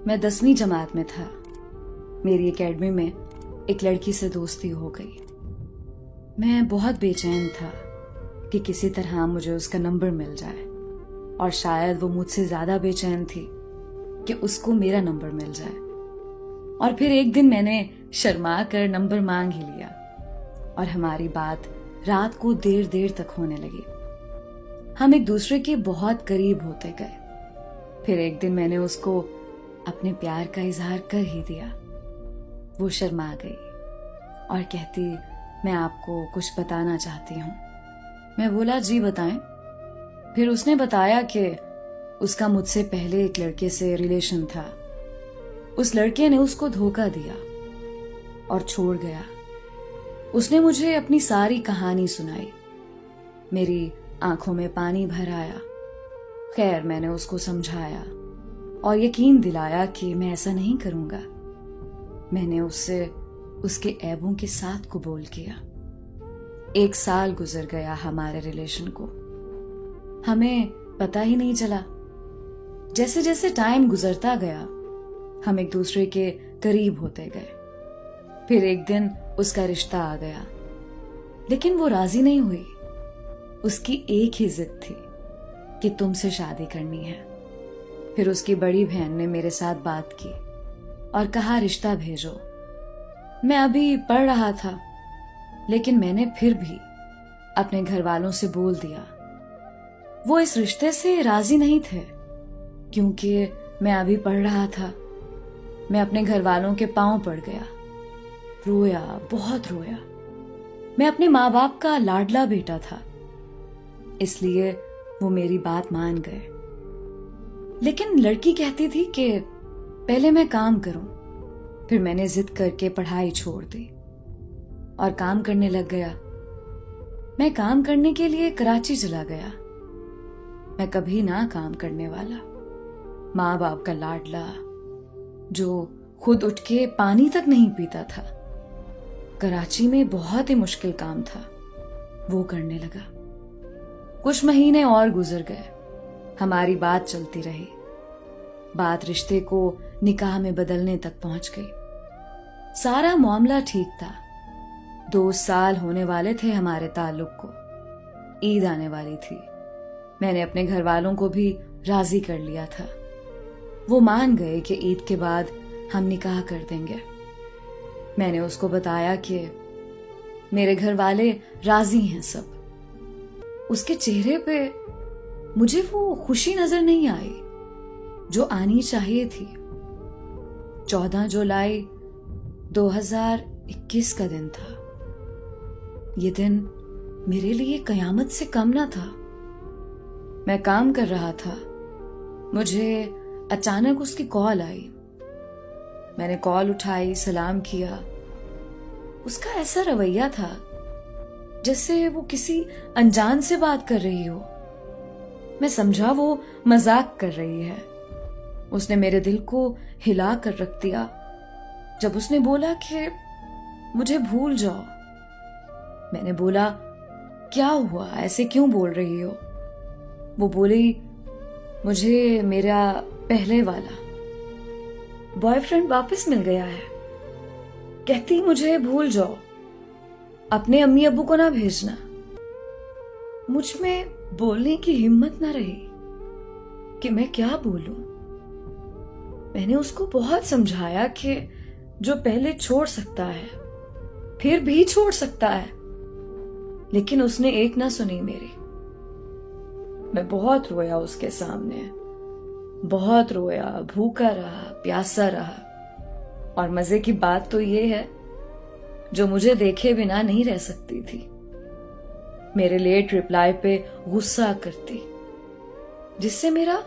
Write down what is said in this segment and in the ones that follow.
मैं 10वीं जमात में था। मेरी एकेडमी में एक लड़की से दोस्ती हो गई। मैं बहुत बेचैन था कि किसी तरह मुझे उसका नंबर मिल जाए, और शायद वो मुझसे ज्यादा बेचैन थी कि उसको मेरा नंबर मिल जाए। और फिर एक दिन मैंने शर्मा कर नंबर मांग ही लिया और हमारी बात रात को देर देर तक होने लगी। हम एक दूसरे के बहुत करीब होते गए। फिर एक दिन मैंने उसको अपने प्यार का इजहार कर ही दिया। वो शर्मा गई और कहती, मैं आपको कुछ बताना चाहती हूँ। मैं बोला, जी बताएं। फिर उसने बताया कि उसका मुझसे पहले एक लड़के से रिलेशन था। उस लड़के ने उसको धोखा दिया और छोड़ गया। उसने मुझे अपनी सारी कहानी सुनाई। मेरी आंखों में पानी भर आया। खैर, मैंने उसको समझाया और यकीन दिलाया कि मैं ऐसा नहीं करूंगा। मैंने उससे उसके ऐबों के साथ कबूल किया। 1 साल गुजर गया हमारे रिलेशन को। हमें पता ही नहीं चला। जैसे जैसे टाइम गुजरता गया, हम एक दूसरे के करीब होते गए। फिर एक दिन उसका रिश्ता आ गया, लेकिन वो राजी नहीं हुई। उसकी एक ही जिद थी कि तुमसे शादी करनी है। फिर उसकी बड़ी बहन ने मेरे साथ बात की और कहा, रिश्ता भेजो। मैं अभी पढ़ रहा था, लेकिन मैंने फिर भी अपने घर वालों से बोल दिया। वो इस रिश्ते से राजी नहीं थे क्योंकि मैं अभी पढ़ रहा था। मैं अपने घर वालों के पांव पड़ गया, रोया, बहुत रोया। मैं अपने माँ बाप का लाडला बेटा था, इसलिए वो मेरी बात मान गए। लेकिन लड़की कहती थी कि पहले मैं काम करूं। फिर मैंने जिद करके पढ़ाई छोड़ दी और काम करने लग गया। मैं काम करने के लिए कराची चला गया। मैं कभी ना काम करने वाला, माँ बाप का लाडला, जो खुद उठ के पानी तक नहीं पीता था। कराची में बहुत ही मुश्किल काम था, वो करने लगा। कुछ महीने और गुजर गए। हमारी बात चलती रही। बात रिश्ते को निकाह में बदलने तक पहुंच गई। सारा मामला ठीक था। 2 साल होने वाले थे हमारे ताल्लुक को। ईद आने वाली थी। मैंने अपने घर वालों को भी राजी कर लिया था। वो मान गए कि ईद के बाद हम निकाह कर देंगे। मैंने उसको बताया कि मेरे घर वाले राजी हैं सब। उसके चेहरे पे मुझे वो खुशी नजर नहीं आई जो आनी चाहिए थी। 14 जुलाई 2021 का दिन था। ये दिन मेरे लिए कयामत से कम ना था। मैं काम कर रहा था। मुझे अचानक उसकी कॉल आई। मैंने कॉल उठाई, सलाम किया। उसका ऐसा रवैया था जैसे वो किसी अनजान से बात कर रही हो। मैं समझा वो मजाक कर रही है। उसने मेरे दिल को हिला कर रख दिया जब उसने बोला कि मुझे भूल जाओ। मैंने बोला, क्या हुआ, ऐसे क्यों बोल रही हो? वो बोली, मुझे मेरा पहले वाला बॉयफ्रेंड वापस मिल गया है। कहती, मुझे भूल जाओ, अपने अम्मी अब्बू को ना भेजना। मुझ में बोलने की हिम्मत ना रही कि मैं क्या बोलूं। मैंने उसको बहुत समझाया कि जो पहले छोड़ सकता है फिर भी छोड़ सकता है, लेकिन उसने एक ना सुनी मेरी। मैं बहुत रोया उसके सामने, बहुत रोया, भूखा रहा, प्यासा रहा। और मजे की बात तो ये है, जो मुझे देखे बिना नहीं रह सकती थी। मेरे लेट रिप्लाई पे गुस्सा करती, जिससे मेरा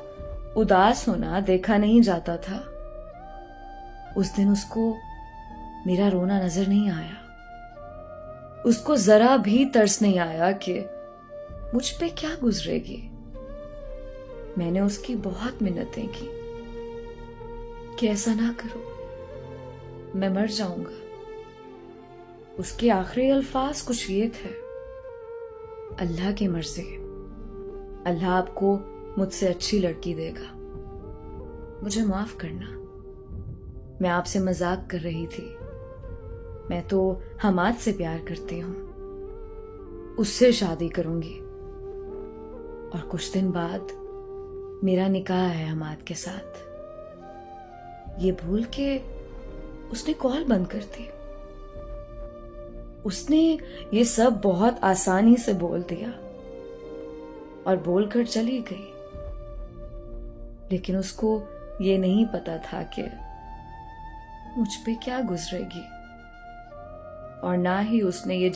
उदास होना देखा नहीं जाता था। उस दिन उसको मेरा रोना नजर नहीं आया। उसको जरा भी तरस नहीं आया कि मुझ पे क्या गुजरेगी। मैंने उसकी बहुत मिन्नतें की कि ऐसा ना करो, मैं मर जाऊंगा। उसके आखिरी अल्फाज कुछ ये थे, अल्लाह की मर्जी, अल्लाह आपको मुझसे अच्छी लड़की देगा, मुझे माफ करना। मैं आपसे मजाक कर रही थी। मैं तो हमाद से प्यार करती हूँ, उससे शादी करूंगी और कुछ दिन बाद मेरा निकाह है हमाद के साथ। ये भूल के उसने कॉल बंद कर दी। उसने ये सब बहुत आसानी से बोल दिया और बोलकर चली गई, लेकिन उसको ये नहीं पता था कि मुझ पे क्या गुजरेगी, और ना ही उसने ये